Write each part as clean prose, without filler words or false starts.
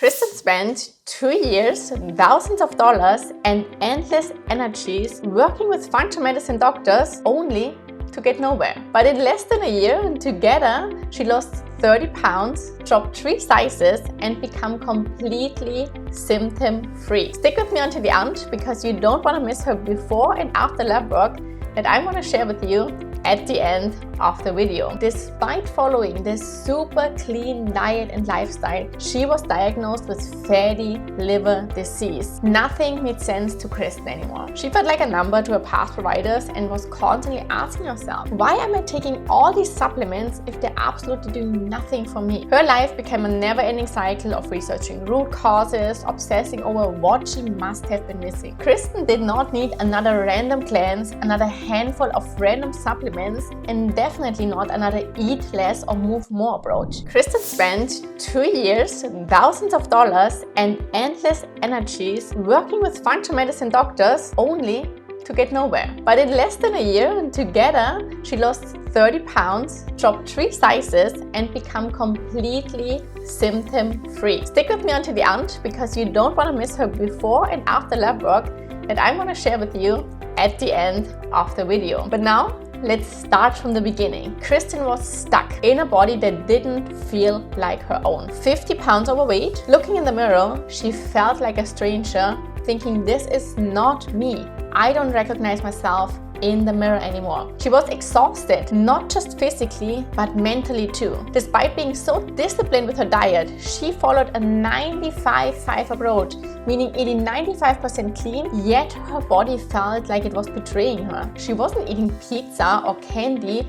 Kristen spent 2 years, thousands of dollars, and endless energies working with functional medicine doctors only to get nowhere. But in less than a year, together, she lost 30 pounds, dropped 3 sizes, and become completely symptom-free. Stick with me until the end because you don't want to miss her before and after lab work that I want to share with you at the end of the video. Despite following this super clean diet and lifestyle, she was diagnosed with fatty liver disease. Nothing made sense to Kristen anymore. She felt like a number to her past providers and was constantly asking herself, why am I taking all these supplements if they're absolutely doing nothing for me? Her life became a never-ending cycle of researching root causes, obsessing over what she must have been missing. Kristen did not need another random cleanse, another handful of random supplements, and definitely not another eat less or move more approach. Kristen spent 2 years, thousands of dollars, and endless energies working with functional medicine doctors only to get nowhere. But in less than a year, together, she lost 30 pounds, dropped 3 sizes, and become completely symptom-free. Stick with me until the end because you don't want to miss her before and after lab work that I want to share with you at the end of the video. But now, let's start from the beginning. Kristen was stuck in a body that didn't feel like her own. 50 pounds overweight. Looking in the mirror, she felt like a stranger, thinking this is not me. I don't recognize myself in the mirror anymore. She was exhausted, not just physically, but mentally too. Despite being so disciplined with her diet, she followed a 95-5 approach, meaning eating 95% clean, yet her body felt like it was betraying her. She wasn't eating pizza or candy,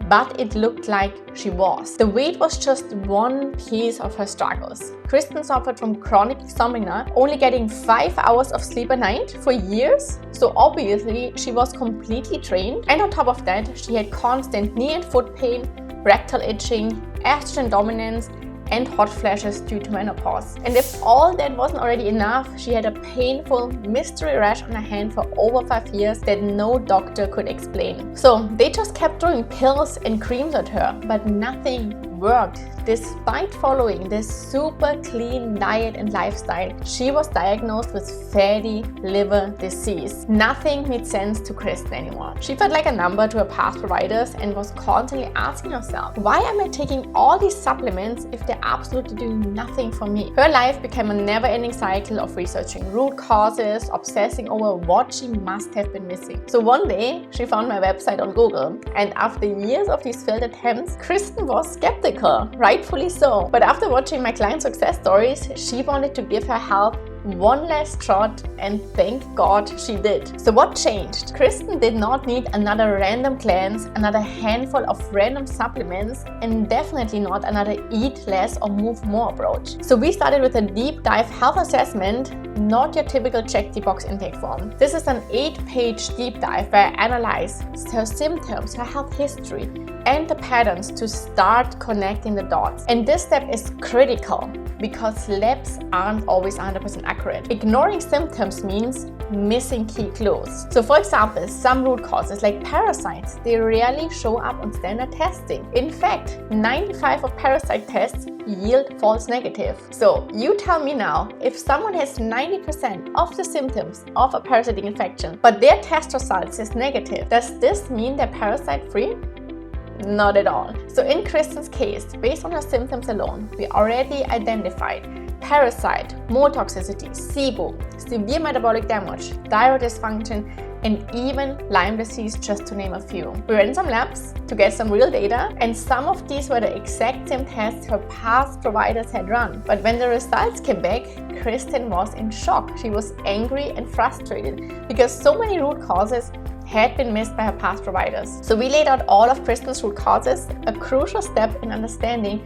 but it looked like she was. The weight was just one piece of her struggles. Kristen suffered from chronic insomnia, only getting 5 hours of sleep a night for years. So obviously she was completely drained. And on top of that, she had constant knee and foot pain, rectal itching, estrogen dominance, and hot flashes due to menopause. And if all that wasn't already enough, she had a painful mystery rash on her hand for over 5 years that no doctor could explain. So they just kept throwing pills and creams at her, but nothing worked. Despite following this super clean diet and lifestyle, she was diagnosed with fatty liver disease. Nothing made sense to Kristen anymore. She felt like a number to her past providers and was constantly asking herself, why am I taking all these supplements if they're absolutely doing nothing for me? Her life became a never-ending cycle of researching root causes, obsessing over what she must have been missing. So one day, she found my website on Google, and after years of these failed attempts, Kristen was skeptical, rightfully so. But after watching my client success stories, she wanted to give her health one last shot, and thank God she did. So what changed? Kristen did not need another random cleanse, another handful of random supplements, and definitely not another eat less or move more approach. So we started with a deep dive health assessment, not your typical check the box intake form. This is an 8-page deep dive where I analyze her symptoms, her health history, and the patterns to start connecting the dots. And this step is critical because labs aren't always 100% accurate. Ignoring symptoms means missing key clues. So for example, some root causes like parasites, they rarely show up on standard testing. In fact, 95% of parasite tests yield false negative. So you tell me now, if someone has 90% of the symptoms of a parasitic infection, but their test result is negative, does this mean they're parasite free? Not at all. So in Kristen's case, based on her symptoms alone, we already identified parasite, more toxicity, SIBO, severe metabolic damage, thyroid dysfunction, and even Lyme disease, just to name a few. We ran some labs to get some real data, and some of these were the exact same tests her past providers had run. But when the results came back, Kristen was in shock. She was angry and frustrated because so many root causes had been missed by her past providers. So we laid out all of Kristen's root causes, a crucial step in understanding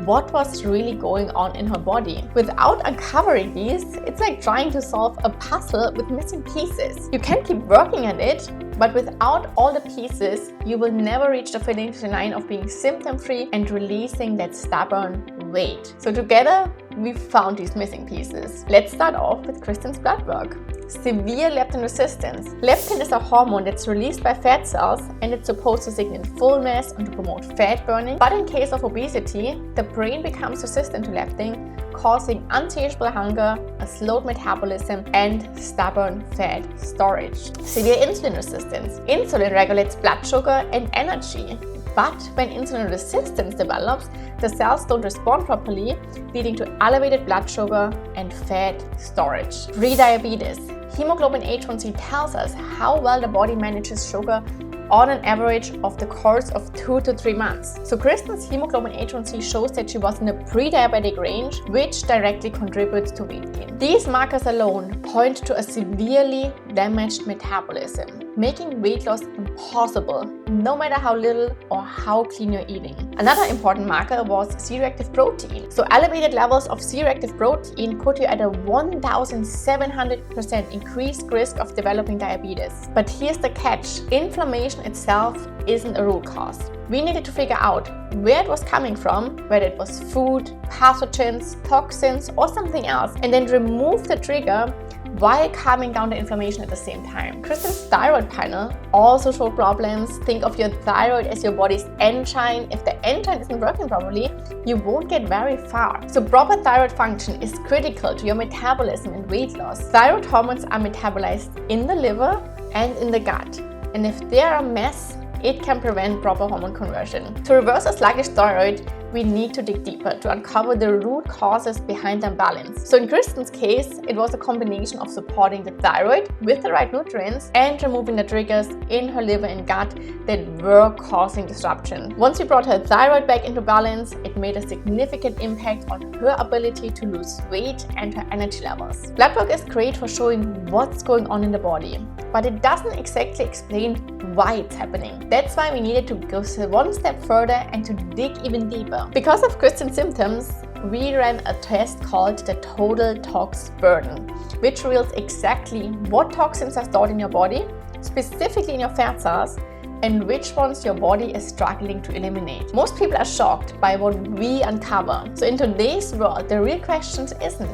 what was really going on in her body. Without uncovering these, it's like trying to solve a puzzle with missing pieces. You can keep working at it, but without all the pieces, you will never reach the finish line of being symptom-free and releasing that stubborn weight. So together, we found these missing pieces. Let's start off with Kristen's blood work. Severe leptin resistance. Leptin is a hormone that's released by fat cells, and it's supposed to signal fullness and to promote fat burning. But in case of obesity, the brain becomes resistant to leptin, causing insatiable hunger, a slowed metabolism, and stubborn fat storage. Severe insulin resistance. Insulin regulates blood sugar and energy. But when insulin resistance develops, the cells don't respond properly, leading to elevated blood sugar and fat storage. Prediabetes. Hemoglobin A1C tells us how well the body manages sugar on an average of the course of 2 to 3 months. So Kristen's hemoglobin A1C shows that she was in a pre-diabetic range, which directly contributes to weight gain. These markers alone point to a severely damaged metabolism, making weight loss impossible, no matter how little or how clean you're eating. Another important marker was C-reactive protein. So elevated levels of C-reactive protein put you at a 1,700% increased risk of developing diabetes. But here's the catch: inflammation itself isn't a root cause. We needed to figure out where it was coming from, whether it was food, pathogens, toxins, or something else, and then remove the trigger while calming down the inflammation at the same time. Kristen's thyroid panel also showed problems. Think of your thyroid as your body's engine. If the engine isn't working properly, you won't get very far. So proper thyroid function is critical to your metabolism and weight loss. Thyroid hormones are metabolized in the liver and in the gut. And if they are a mess, it can prevent proper hormone conversion. To reverse a sluggish thyroid, we need to dig deeper to uncover the root causes behind the imbalance. So in Kristen's case, it was a combination of supporting the thyroid with the right nutrients and removing the triggers in her liver and gut that were causing disruption. Once we brought her thyroid back into balance, it made a significant impact on her ability to lose weight and her energy levels. Blood work is great for showing what's going on in the body, but it doesn't exactly explain why it's happening. That's why we needed to go one step further and to dig even deeper. Because of Kristen's symptoms, we ran a test called the Total Tox Burden, which reveals exactly what toxins are stored in your body, specifically in your fat cells, and which ones your body is struggling to eliminate. Most people are shocked by what we uncover. So in today's world, the real question isn't,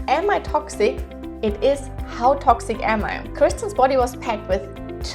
am I toxic? It is, how toxic am I? Kristen's body was packed with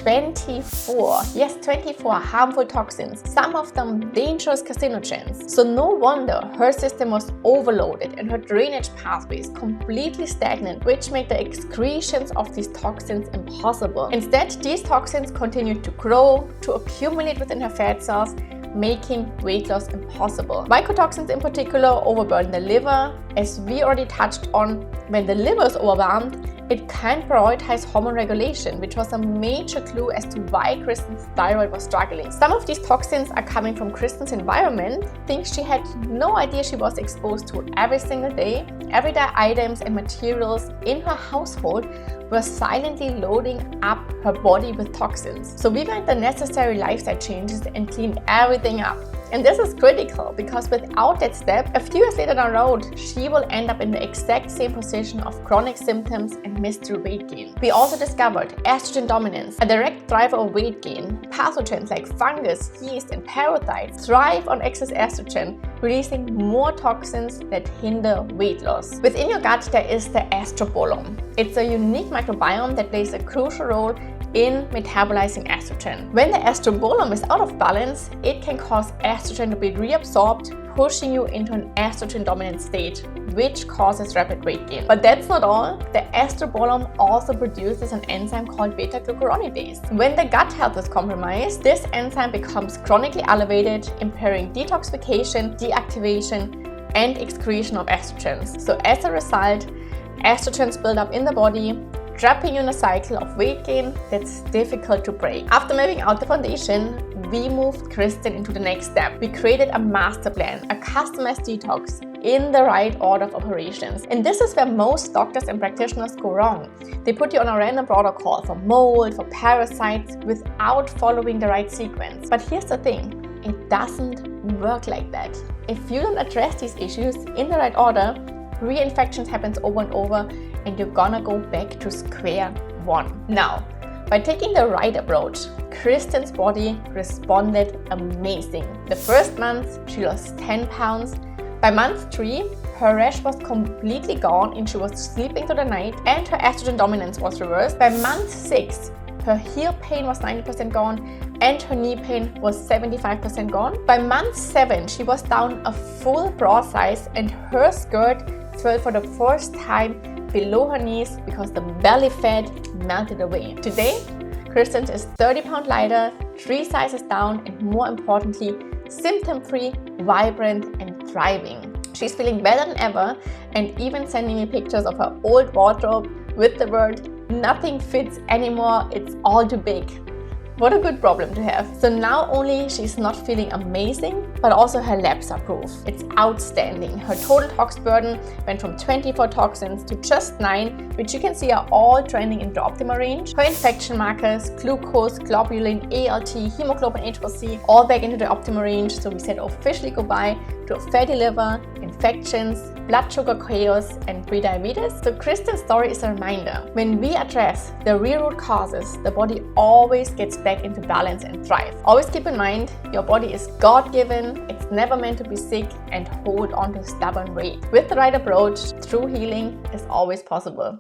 24 harmful toxins, some of them dangerous carcinogens. So no wonder her system was overloaded and her drainage pathways completely stagnant, which made the excretions of these toxins impossible. Instead, these toxins continued to grow, to accumulate within her fat cells, making weight loss impossible. Mycotoxins in particular overburden the liver. As we already touched on, when the liver is overwhelmed, it can't prioritize hormone regulation, which was a major clue as to why Kristen's thyroid was struggling. Some of these toxins are coming from Kristen's environment, things she had no idea she was exposed to every single day. Everyday items and materials in her household were silently loading up her body with toxins. So we made the necessary lifestyle changes and cleaned everything up. And this is critical because without that step, a few years later down the road, she will end up in the exact same position of chronic symptoms and mystery weight gain. We also discovered estrogen dominance, a direct driver of weight gain. Pathogens like fungus, yeast, and parasites thrive on excess estrogen, releasing more toxins that hinder weight loss. Within your gut, there is the estrobolome. It's a unique microbiome that plays a crucial role in metabolizing estrogen. When the estrobolome is out of balance, it can cause estrogen to be reabsorbed, pushing you into an estrogen dominant state, which causes rapid weight gain. But that's not all. The estrobolome also produces an enzyme called beta-glucuronidase. When the gut health is compromised, this enzyme becomes chronically elevated, impairing detoxification, deactivation, and excretion of estrogens. So as a result, estrogens build up in the body, trapping you in a cycle of weight gain that's difficult to break. After mapping out the foundation, we moved Kristen into the next step. We created a master plan, a customized detox in the right order of operations. And this is where most doctors and practitioners go wrong. They put you on a random protocol for mold, for parasites, without following the right sequence. But here's the thing, it doesn't work like that. If you don't address these issues in the right order, reinfections happens over and over, and you're gonna go back to square one. Now, by taking the right approach, Kristen's body responded amazing. The first month, she lost 10 pounds. By month 3, her rash was completely gone and she was sleeping through the night, and her estrogen dominance was reversed. By month 6, her heel pain was 90% gone and her knee pain was 75% gone. By month 7, she was down a full bra size and her skirt felt for the first time below her knees because the belly fat melted away. Today, Kristen is 30 pounds lighter, 3 sizes down, and more importantly, symptom-free, vibrant, and thriving. She's feeling better than ever and even sending me pictures of her old wardrobe with the word, "Nothing fits anymore, it's all too big." What a good problem to have. So now only she's not feeling amazing, but also her labs are proof. It's outstanding. Her total tox burden went from 24 toxins to just 9, which you can see are all trending in the optimal range. Her infection markers, glucose, globulin, ALT, hemoglobin A1C, all back into the optimal range. So we said officially goodbye to a fatty liver, infections, blood sugar chaos, and pre-diabetes. So Kristen's story is a reminder. When we address the real root causes, the body always gets back into balance and thrive. Always keep in mind, your body is God-given, it's never meant to be sick, and hold on to stubborn weight. With the right approach, true healing is always possible.